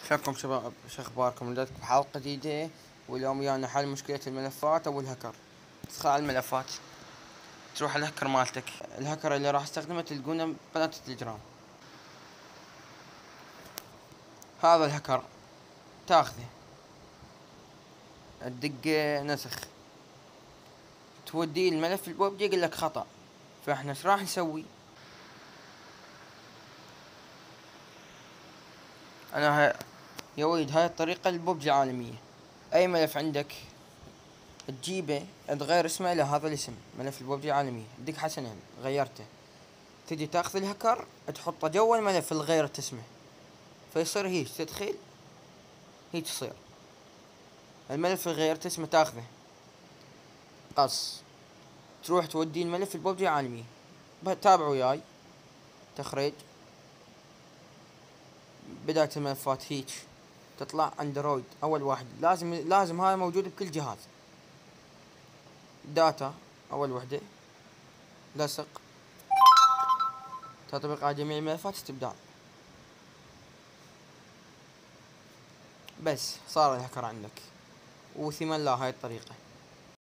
شكرا شباب، شو اخباركم؟ جاتكم بحلقة جديدة، واليوم ويانا حل مشكلة الملفات او الهكر. تدخل على الملفات، تروح على الهكر مالتك. الهكر اللي راح استخدمه تلقونه بقناة التليجرام. هذا الهكر تاخذه، تدق نسخ، توديه الملف البوبجي يقول لك خطأ. فاحنا ايش راح نسوي؟ يا ولد، هاي الطريقة البوبجي العالمية. اي ملف عندك تجيبه، تغير اسمه الى هذا الاسم، ملف البوبجي العالمية. دق حسنين غيرته، تجي تاخذ الهكر تحطه جوا الملف اللي غيرت اسمه، فيصير هيج. تدخل هيج تصير الملف اللي غيرت اسمه، تاخذه قص، تروح توديه الملف البوبجي العالمية. تابعوا وياي. تخريج، بداية الملفات هيج تطلع اندرويد اول واحد، لازم هاي موجود بكل جهاز. داتا اول وحدة، لصق، تطبيق على جميع الملفات، استبدال. بس صار الهكر عندك، وثمن لا هاي الطريقة.